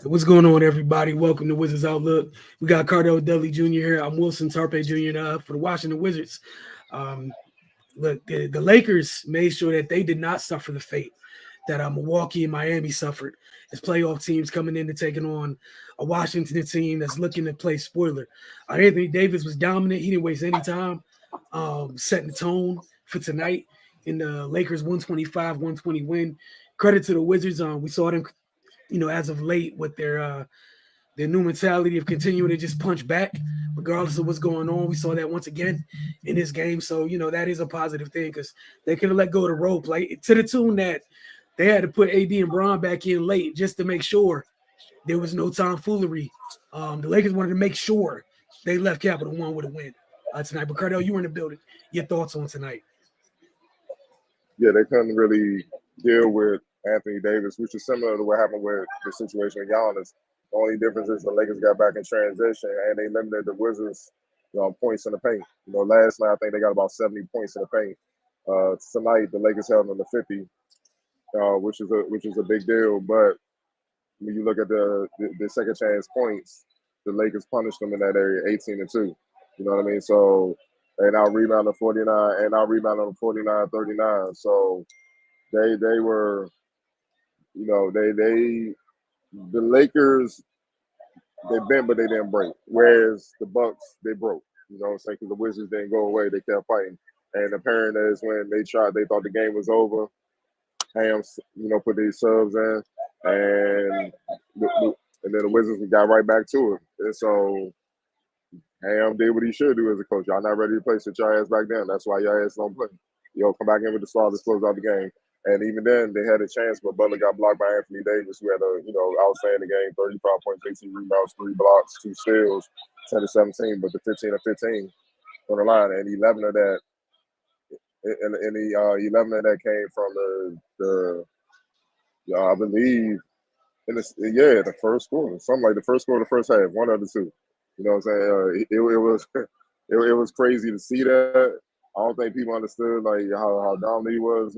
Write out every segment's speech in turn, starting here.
What's going on, everybody? Welcome to Wizards Outlook. We got Cardell Dudley Jr. here. I'm Wilson Tarpe Jr. For the Washington Wizards. Um, Look, the Lakers made sure that they did not suffer the fate that Milwaukee and Miami suffered as playoff teams coming in and taking on a Washington team that's looking to play spoiler. Anthony Davis was dominant. He didn't waste any time setting the tone for tonight in the Lakers 125-120 win. Credit to the Wizards. We saw them, as of late with their new mentality of continuing to just punch back regardless of what's going on. We saw that once again in this game. So, that is a positive thing because they could have let go of the role play to the tune that they had to put AD and Bron back in late just to make sure there was no tomfoolery. The Lakers wanted to make sure they left Capital One with a win tonight. But, Cardell, you were in the building. Your thoughts on tonight? Yeah, they couldn't really deal with Anthony Davis, which is similar to what happened with the situation with Giannis. The only difference is the Lakers got back in transition and they limited the Wizards, points in the paint. Last night I think they got about 70 points in the paint. Tonight the Lakers held them to 50, which is a big deal. But when you look at the second chance points, the Lakers punished them in that area, 18-2. You know what I mean? So and I'll rebound to 49, and I'll rebound on 49-39. So they were, the Lakers, they bent but they didn't break. Whereas the Bucks, they broke. You know what I'm saying? Because the Wizards didn't go away, they kept fighting. And apparent is when they thought the game was over. Hams, put these subs in, and and then the Wizards got right back to it. And so Ham did what he should do as a coach. Y'all not ready to play, sit your ass back down. That's why y'all ass don't play. Come back in with the starters, close out the game. And even then, they had a chance, but Butler got blocked by Anthony Davis, who had a, outstanding game, 35 points, 18 rebounds, 3 blocks, 2 steals, 10-17, but the 15-15 on the line, and 11 of that, and the 11 of that came from the I believe, the first quarter, something like the first quarter, the first half, one of the two. You know what I'm saying? It was it was crazy to see that. I don't think people understood like how dominant he was.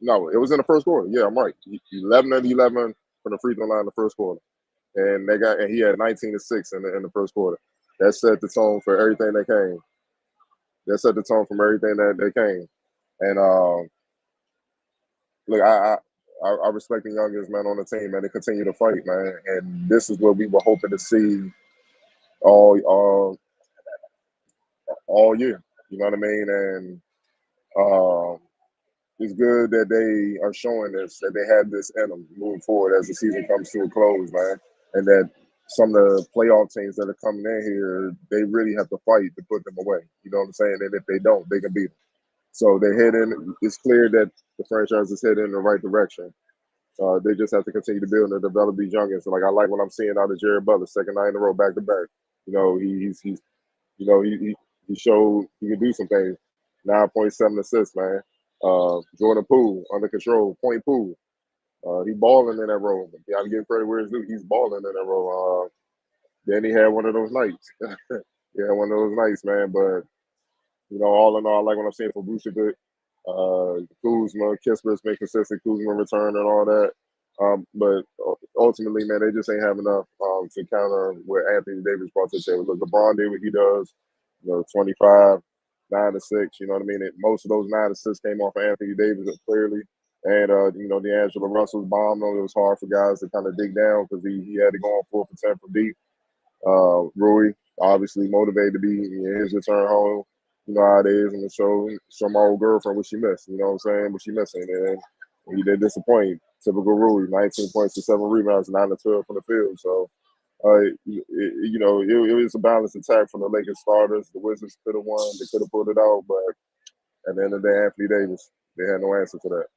No, it was in the first quarter. Yeah, I'm right. 11-11 from the free throw line in the first quarter, and he had 19-6 in the first quarter. That set the tone for everything that came. That set the tone from everything that came. And look, I respect the youngest man on the team, man. They continue to fight, man, and this is what we were hoping to see all year. You know what I mean? And it's good that they are showing this, that they have this in them moving forward as the season comes to a close, man. And that some of the playoff teams that are coming in here, they really have to fight to put them away. You know what I'm saying? And if they don't, they can beat them. So they're heading. It's clear that the franchise is heading in the right direction. They just have to continue to build and develop these youngins. So, like, I like what I'm seeing out of Jared Butler, second night in a row, back to back. He showed he can do some things. 9.7 assists, man. Jordan Poole, under control, point Poole. He balling in that role. You got to give credit where it's due. He's balling in that role. Then he had one of those nights. He had one of those nights, man. But, all in all, I like what I'm seeing for Vucevic. Kuzma, Kisper's been consistent. Kuzma return and all that. But ultimately, man, they just ain't have enough to counter what Anthony Davis brought to the table. Look, LeBron did what he does. 25, 9-6. You know what I mean? Most of those 9 assists came off of Anthony Davis clearly. And, D'Angelo Russell's bomb. It was hard for guys to kind of dig down because he had to go on 4 for 10 from deep. Rui, obviously motivated to be in his return home. You know how it is, and to show my old girlfriend what she missed. You know what I'm saying? What she missing. And he did disappoint. Typical Rui, 19 points to 7 rebounds, 9-12 from the field. So, it was a balanced attack from the Lakers starters. The Wizards could have won. They could have pulled it out. But at the end of the day, Anthony Davis, they had no answer for that.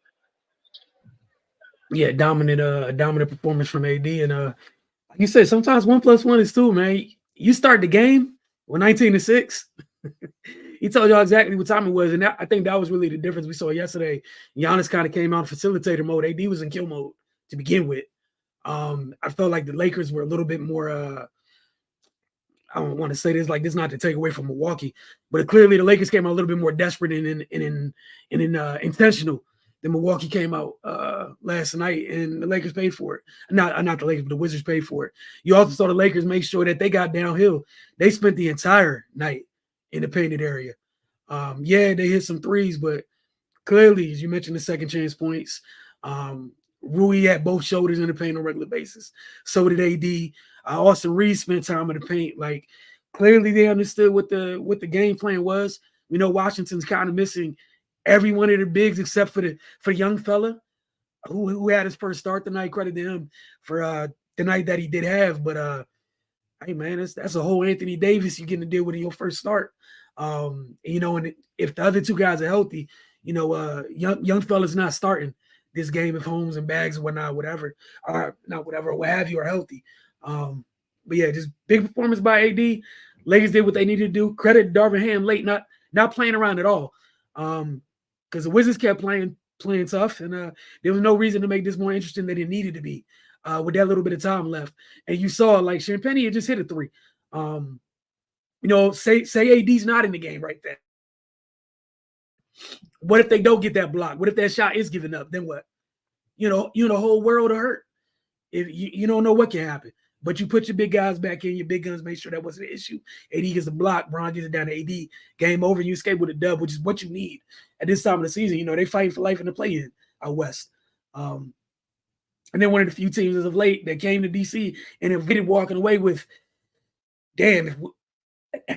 Yeah, dominant performance from AD. And like you said, sometimes 1 + 1 is 2, man. You start the game with 19-6. He told y'all exactly what time it was, and I think that was really the difference we saw yesterday. Giannis kind of came out in facilitator mode. AD was in kill mode to begin with. I felt like the Lakers were a little bit more. I don't want to say this not to take away from Milwaukee, but clearly the Lakers came out a little bit more desperate and intentional Then Milwaukee came out last night, and the Lakers paid for it. Not the Lakers, but the Wizards paid for it. You also saw the Lakers make sure that they got downhill. They spent the entire night in the painted area. Yeah, they hit some threes, but clearly, as you mentioned, the second chance points. Rui had both shoulders in the paint on a regular basis. So did AD. Austin Reeves spent time in the paint. Like clearly, they understood what the game plan was. We know Washington's kind of missing every one of their bigs except for the young fella who had his first start tonight. Credit to him for the night that he did have. But hey man, that's a whole Anthony Davis you're getting to deal with in your first start. And if the other two guys are healthy, young fella's not starting this game if Holmes and Bags and whatnot, whatever, or not whatever, what have you, are healthy. But yeah, just big performance by AD. Lakers did what they needed to do. Credit Darvin Ham late, not playing around at all. Because the Wizards kept playing tough, and there was no reason to make this more interesting than it needed to be with that little bit of time left. And you saw like Champagne had just hit a three. Say AD's not in the game right there. What if they don't get that block? What if that shot is given up? Then what? The whole world will hurt. If you don't know what can happen. But you put your big guys back in, your big guns, make sure that wasn't an issue. AD gets a block, Bron gets it down to AD, game over, you escape with a dub, which is what you need at this time of the season. They fighting for life in the play-in out west. And then one of the few teams as of late that came to DC and avoided walking away with, damn,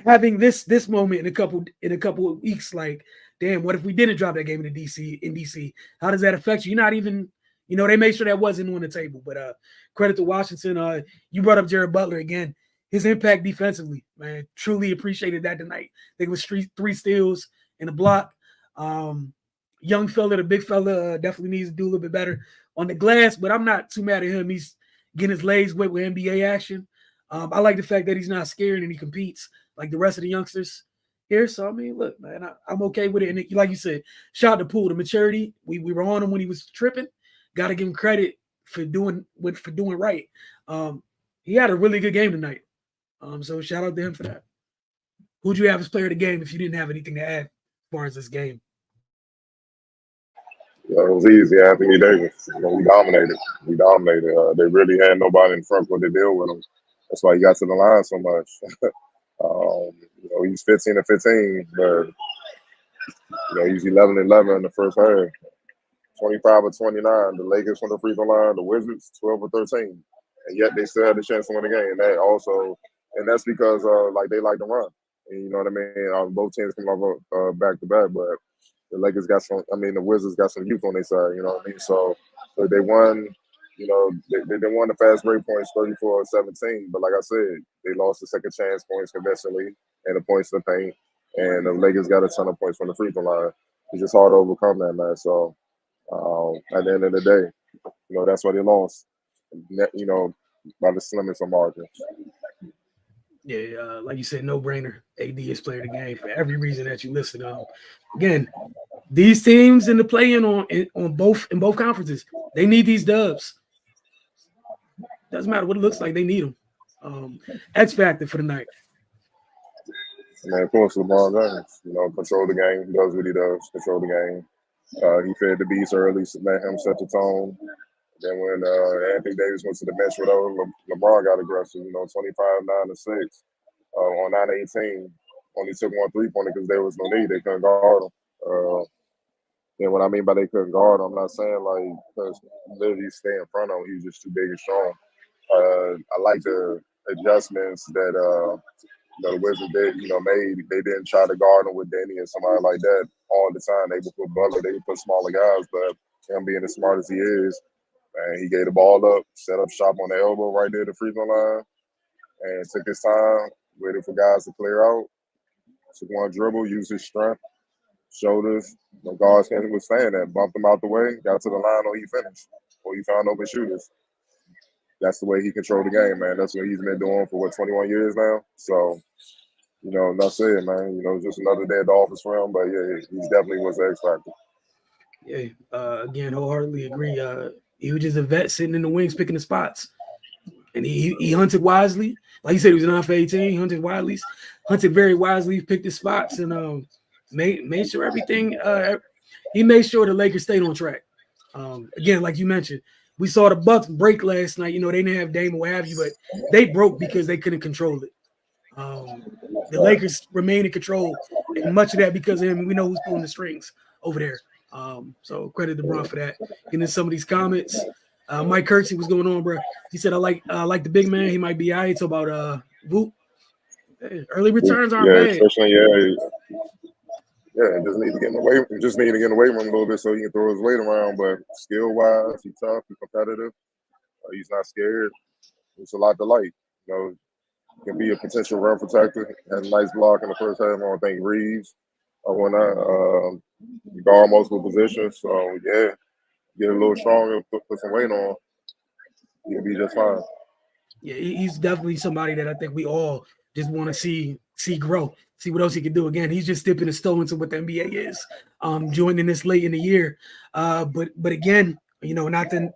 having this moment in a couple of weeks, like, damn, what if we didn't drop that game in DC? How does that affect you? You're not even, they made sure that wasn't on the table. But credit to Washington. You brought up Jared Butler again. His impact defensively, man, truly appreciated that tonight. I think it was three steals and a block. Young fella, the big fella, definitely needs to do a little bit better on the glass, but I'm not too mad at him. He's getting his legs wet with NBA action. I like the fact that he's not scared and he competes like the rest of the youngsters here. So, I mean, look, man, I'm okay with it. And like you said, shout out to Poole, the maturity. We were on him when he was tripping. Got to give him credit for doing right. He had a really good game tonight. So shout out to him for that. Who'd you have as player of the game if you didn't have anything to add as far as this game? Yeah, it was easy. Anthony Davis. We dominated. They really had nobody in front court to deal with him. That's why he got to the line so much. He's 15 of 15, but he's 11-11 in the first half. 25 or 29. The Lakers from the free throw line, the Wizards 12 or 13, and yet they still had the chance to win the game. And that's because they like to run. And you know what I mean? Both teams come off back to back, but the Lakers got some. I mean, the Wizards got some youth on their side. You know what I mean? So they won. They won the fast break points 34-17. But like I said, they lost the second chance points conventionally and the points in the paint. And the Lakers got a ton of points from the free throw line. It's just hard to overcome that, man. So. At the end of the day, that's why they lost, by the slimmest of margins. Yeah, like you said, no brainer. AD is player of the game for every reason that you listed. Again, these teams in the play-in in both conferences, they need these dubs. Doesn't matter what it looks like, they need them. X factor for the night. Man, of course, LeBron James, control the game, does what he does, control the game. He fed the beast early, let him set the tone. Then when Anthony Davis went to the bench with LeBron got aggressive, 25-9-6 on 9-18. Only took one three-pointer because there was no need. They couldn't guard him. And what I mean by they couldn't guard him, I'm not saying because literally stay in front of him. He was just too big and strong. I like the adjustments that the Wizards did, made. They didn't try to guard him with Danny or somebody like that all the time. They would put Butler, they would put smaller guys, but him being as smart as he is, man, he gave the ball up, set up shop on the elbow right there at the free throw line, and took his time, waited for guys to clear out, took one dribble, used his strength, shoulders, guards can't withstand that, bumped him out the way, got to the line, or he finished, or he found open shooters. That's the way he controlled the game, man. That's what he's been doing for 21 years now. So, that's it, man. Just another day at the office for him. But yeah, he's definitely was the X factor. Yeah, again, wholeheartedly agree. He was just a vet sitting in the wings picking the spots. And he hunted wisely. Like you said, he was 9 for 18. He hunted very wisely, picked his spots, and made sure everything he made sure the Lakers stayed on track. Again, like you mentioned, we saw the Bucks break last night. You know, they didn't have Dame or what have you, but they broke because they couldn't control it. The Lakers remain in control, and much of that because of him. We know who's pulling the strings over there. So credit to Bron for that. Getting in some of these comments. Mike Kirksey, what's going on, bro? He said, I like the big man. He might be all right. So about Voop. Hey, early returns aren't bad. Especially, just need to get in the weight. Just need to get in the weight room a little bit so he can throw his weight around. But skill wise, he's tough, he's competitive. He's not scared. It's a lot to like. You know, can be a potential run protector. Had a nice block in the first half. I don't think Reeves or whatnot. Guard multiple positions. So yeah, get a little stronger, put some weight on. He'll be just fine. Yeah, he's definitely somebody that I think we all just want to see grow, see what else he can do. Again, he's just dipping his toe into what the NBA is, joining this late in the year. But again, you know, not to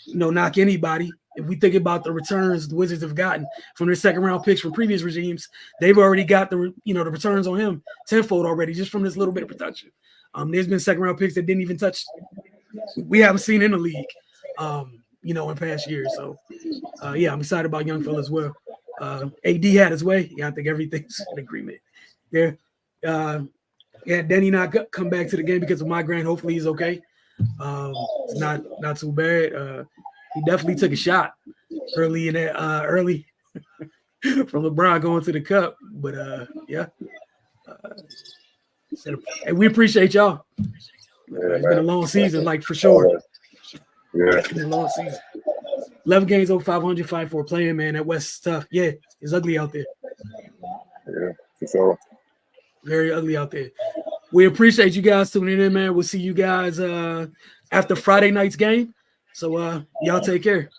knock anybody. If we think about the returns the Wizards have gotten from their second round picks from previous regimes, they've already got the returns on him tenfold already just from this little bit of production. There's been second round picks that didn't even touch. We haven't seen in the league, in past years. So, I'm excited about young Phil as well. AD had his way. Yeah, I think everything's in agreement there. Denny not come back to the game because of migraine. Hopefully he's okay. It's not too bad. He definitely took a shot early in that from LeBron going to the cup. But and we appreciate y'all. It's been a long season, like for sure. Yeah, it's been a long season. 11 games over 500, 5-4 playing, man. That West is tough. Yeah, it's ugly out there. Yeah, for sure. Very ugly out there. We appreciate you guys tuning in, man. We'll see you guys after Friday night's game. So y'all take care.